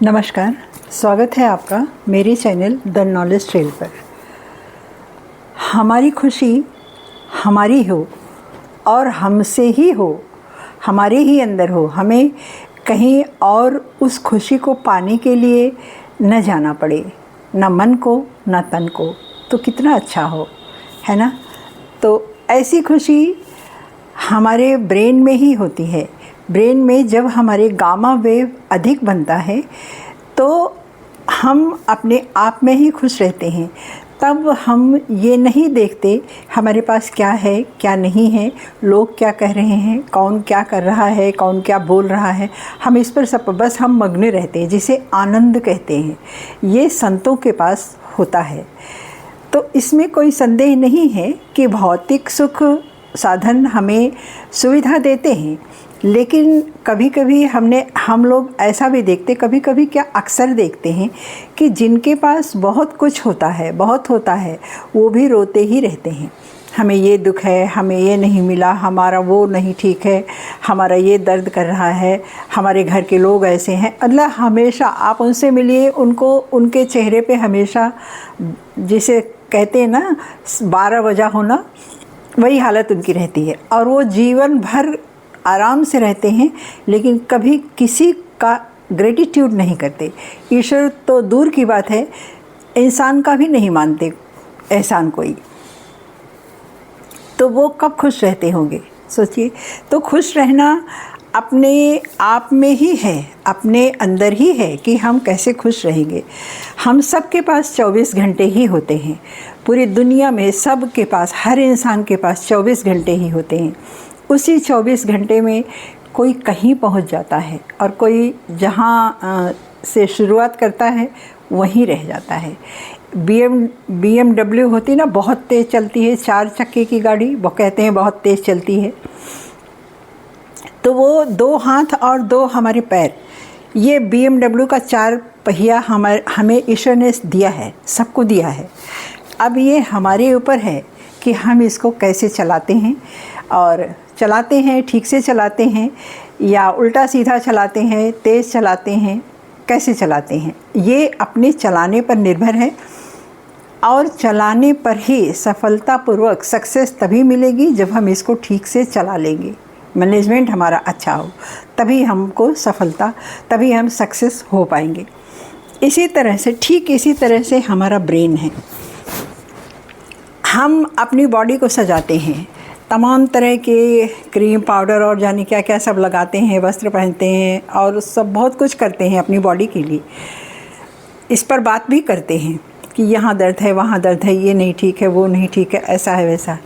नमस्कार, स्वागत है आपका मेरे चैनल द नॉलेज ट्रेल पर। हमारी खुशी हमारी हो और हमसे ही हो, हमारे ही अंदर हो, हमें कहीं और उस खुशी को पाने के लिए न जाना पड़े, ना मन को ना तन को, तो कितना अच्छा हो, है ना। तो ऐसी खुशी हमारे ब्रेन में ही होती है। ब्रेन में जब हमारे गामा वेव अधिक बनता है तो हम अपने आप में ही खुश रहते हैं। तब हम ये नहीं देखते हमारे पास क्या है क्या नहीं है, लोग क्या कह रहे हैं, कौन क्या कर रहा है, कौन क्या बोल रहा है, हम इस पर सब बस हम मग्न रहते हैं, जिसे आनंद कहते हैं। ये संतों के पास होता है। तो इसमें कोई संदेह नहीं है कि भौतिक सुख साधन हमें सुविधा देते हैं, लेकिन कभी कभी हम लोग ऐसा भी देखते, कभी कभी क्या अक्सर देखते हैं कि जिनके पास बहुत कुछ होता है, बहुत होता है, वो भी रोते ही रहते हैं। हमें ये दुख है, हमें ये नहीं मिला, हमारा वो नहीं ठीक है, हमारा ये दर्द कर रहा है, हमारे घर के लोग ऐसे हैं। मतलब हमेशा आप उनसे मिलिए, उनको उनके चेहरे पे हमेशा, जिसे कहते हैं ना 12 वजह होना, वही हालत उनकी रहती है। और वो जीवन भर आराम से रहते हैं, लेकिन कभी किसी का ग्रेटिट्यूड नहीं करते। ईश्वर तो दूर की बात है, इंसान का भी नहीं मानते एहसान कोई। तो वो कब खुश रहते होंगे, सोचिए। तो खुश रहना अपने आप में ही है, अपने अंदर ही है कि हम कैसे खुश रहेंगे। हम सब के पास 24 घंटे ही होते हैं। पूरी दुनिया में सब के पास, हर इंसान के पास 24 घंटे ही होते हैं। उसी 24 घंटे में कोई कहीं पहुंच जाता है और कोई जहां से शुरुआत करता है वहीं रह जाता है। BMW होती ना, बहुत तेज़ चलती है, 4 चक्के की गाड़ी, वो कहते हैं बहुत तेज़ चलती है। तो वो 2 हाथ और 2 हमारे पैर, ये BMW का 4 पहिया हमें ईश्वर ने दिया है, सबको दिया है। अब ये हमारे ऊपर है कि हम इसको कैसे चलाते हैं, और चलाते हैं, ठीक से चलाते हैं या उल्टा सीधा चलाते हैं, तेज़ चलाते हैं, कैसे चलाते हैं, ये अपने चलाने पर निर्भर है। और चलाने पर ही सफलतापूर्वक सक्सेस तभी मिलेगी जब हम इसको ठीक से चला लेंगे। मैनेजमेंट हमारा अच्छा हो, तभी हमको सफलता, तभी हम सक्सेस हो पाएंगे। इसी तरह से, ठीक इसी तरह से हमारा ब्रेन है। हम अपनी बॉडी को सजाते हैं, तमाम तरह के क्रीम, पाउडर और जाने क्या क्या सब लगाते हैं, वस्त्र पहनते हैं और सब बहुत कुछ करते हैं अपनी बॉडी के लिए। इस पर बात भी करते हैं कि यहाँ दर्द है, वहाँ दर्द है, ये नहीं ठीक है, वो नहीं ठीक है, ऐसा है वैसा।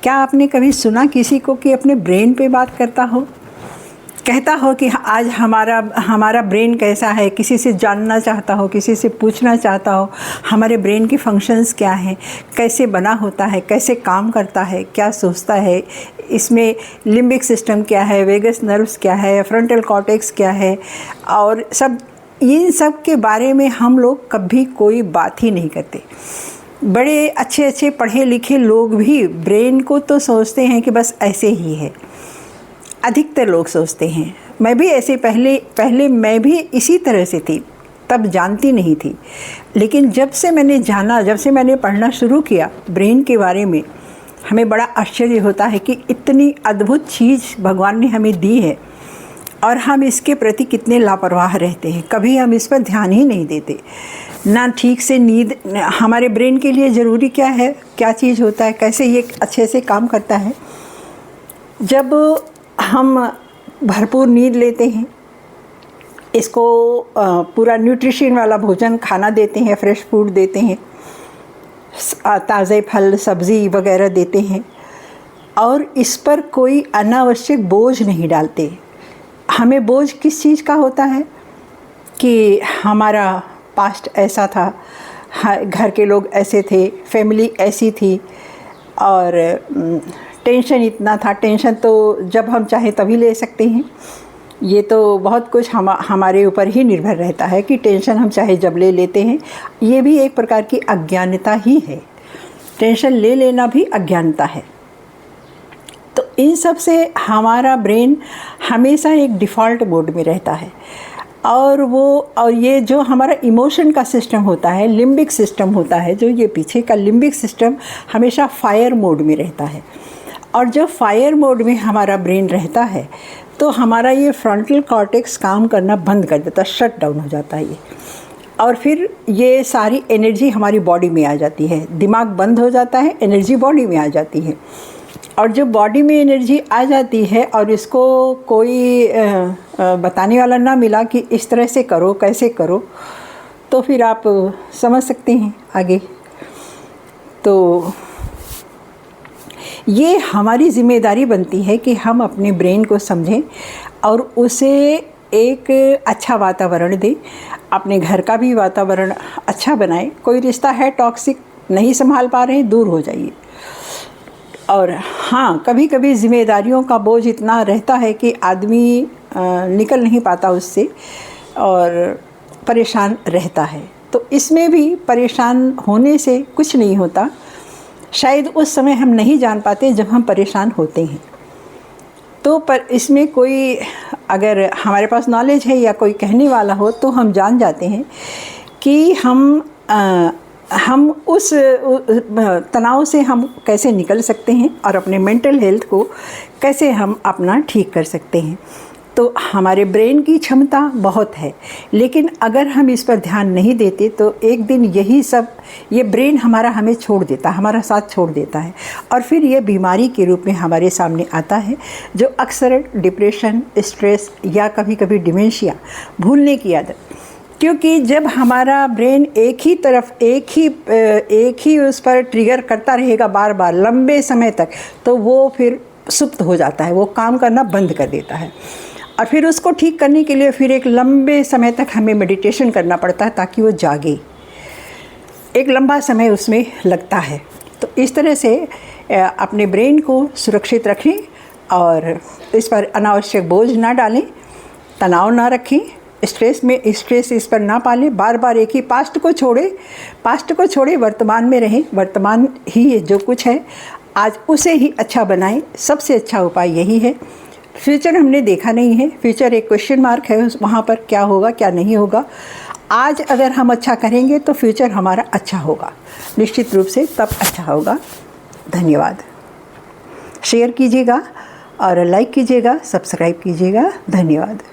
क्या आपने कभी सुना किसी को कि अपने ब्रेन पे बात करता हो, कहता हो कि आज हमारा ब्रेन कैसा है, किसी से जानना चाहता हो, किसी से पूछना चाहता हो हमारे ब्रेन की फंक्शंस क्या हैं, कैसे बना होता है, कैसे काम करता है, क्या सोचता है, इसमें लिम्बिक सिस्टम क्या है, वेगस नर्व्स क्या है, फ्रंटल कॉर्टेक्स क्या है, और सब इन सब के बारे में हम लोग कभी कोई बात ही नहीं करते। बड़े अच्छे अच्छे पढ़े लिखे लोग भी ब्रेन को तो सोचते हैं कि बस ऐसे ही है, अधिकतर लोग सोचते हैं। मैं भी ऐसे पहले मैं भी इसी तरह से थी, तब जानती नहीं थी। लेकिन जब से मैंने जाना, जब से मैंने पढ़ना शुरू किया ब्रेन के बारे में, हमें बड़ा आश्चर्य होता है कि इतनी अद्भुत चीज़ भगवान ने हमें दी है और हम इसके प्रति कितने लापरवाह रहते हैं। कभी हम इस पर ध्यान ही नहीं देते ना। ठीक से नींद हमारे ब्रेन के लिए ज़रूरी क्या है, क्या चीज़ होता है, कैसे ये अच्छे से काम करता है। जब हम भरपूर नींद लेते हैं, इसको पूरा न्यूट्रिशन वाला भोजन खाना देते हैं, फ्रेश फूड देते हैं, ताज़े फल सब्ज़ी वगैरह देते हैं, और इस पर कोई अनावश्यक बोझ नहीं डालते। हमें बोझ किस चीज़ का होता है कि हमारा पास्ट ऐसा था, घर के लोग ऐसे थे, फैमिली ऐसी थी, और टेंशन इतना था। टेंशन तो जब हम चाहे तभी ले सकते हैं। ये तो बहुत कुछ हमारे ऊपर ही निर्भर रहता है कि टेंशन हम चाहे जब ले लेते हैं। ये भी एक प्रकार की अज्ञानता ही है, टेंशन ले लेना भी अज्ञानता है। तो इन सब से हमारा ब्रेन हमेशा एक डिफ़ॉल्ट मोड में रहता है। और ये जो हमारा इमोशन का सिस्टम होता है, लिम्बिक सिस्टम होता है, जो ये पीछे का लिम्बिक सिस्टम हमेशा फायर मोड में रहता है। और जब फायर मोड में हमारा ब्रेन रहता है तो हमारा ये फ्रंटल कॉर्टेक्स काम करना बंद कर देता है, शट डाउन हो जाता है ये। और फिर ये सारी एनर्जी हमारी बॉडी में आ जाती है, दिमाग बंद हो जाता है, एनर्जी बॉडी में आ जाती है। और जब बॉडी में एनर्जी आ जाती है और इसको कोई बताने वाला ना मिला कि इस तरह से करो, कैसे करो, तो फिर आप समझ सकते हैं आगे। तो ये हमारी ज़िम्मेदारी बनती है कि हम अपने ब्रेन को समझें और उसे एक अच्छा वातावरण दें, अपने घर का भी वातावरण अच्छा बनाएं। कोई रिश्ता है टॉक्सिक, नहीं संभाल पा रहे हैं, दूर हो जाइए। और हाँ, कभी कभी ज़िम्मेदारियों का बोझ इतना रहता है कि आदमी निकल नहीं पाता उससे और परेशान रहता है। तो इसमें भी परेशान होने से कुछ नहीं होता, शायद उस समय हम नहीं जान पाते जब हम परेशान होते हैं। तो पर इसमें कोई अगर हमारे पास नॉलेज है या कोई कहने वाला हो तो हम जान जाते हैं कि हम उस तनाव से हम कैसे निकल सकते हैं और अपने मेंटल हेल्थ को कैसे हम अपना ठीक कर सकते हैं। तो हमारे ब्रेन की क्षमता बहुत है, लेकिन अगर हम इस पर ध्यान नहीं देते तो एक दिन ये ब्रेन हमें छोड़ देता है, हमारा साथ छोड़ देता है और फिर ये बीमारी के रूप में हमारे सामने आता है, जो अक्सर डिप्रेशन, स्ट्रेस या कभी कभी डिमेंशिया, भूलने की आदत। क्योंकि जब हमारा ब्रेन एक ही तरफ एक ही उस पर ट्रिगर करता रहेगा बार बार लंबे समय तक, तो वो फिर सुप्त हो जाता है, वो काम करना बंद कर देता है। और फिर उसको ठीक करने के लिए फिर एक लंबे समय तक हमें मेडिटेशन करना पड़ता है ताकि वो जागे, एक लंबा समय उसमें लगता है। तो इस तरह से अपने ब्रेन को सुरक्षित रखें और इस पर अनावश्यक बोझ ना डालें, तनाव ना रखें, स्ट्रेस इस पर ना पालें, बार बार एक ही पास्ट को छोड़े, वर्तमान में रहें। वर्तमान ही जो कुछ है आज उसे ही अच्छा बनाएं, सबसे अच्छा उपाय यही है। फ्यूचर हमने देखा नहीं है, फ्यूचर एक क्वेश्चन मार्क है, वहाँ पर क्या होगा क्या नहीं होगा। आज अगर हम अच्छा करेंगे तो फ्यूचर हमारा अच्छा होगा, निश्चित रूप से तब अच्छा होगा। धन्यवाद। शेयर कीजिएगा और लाइक कीजिएगा, सब्सक्राइब कीजिएगा। धन्यवाद।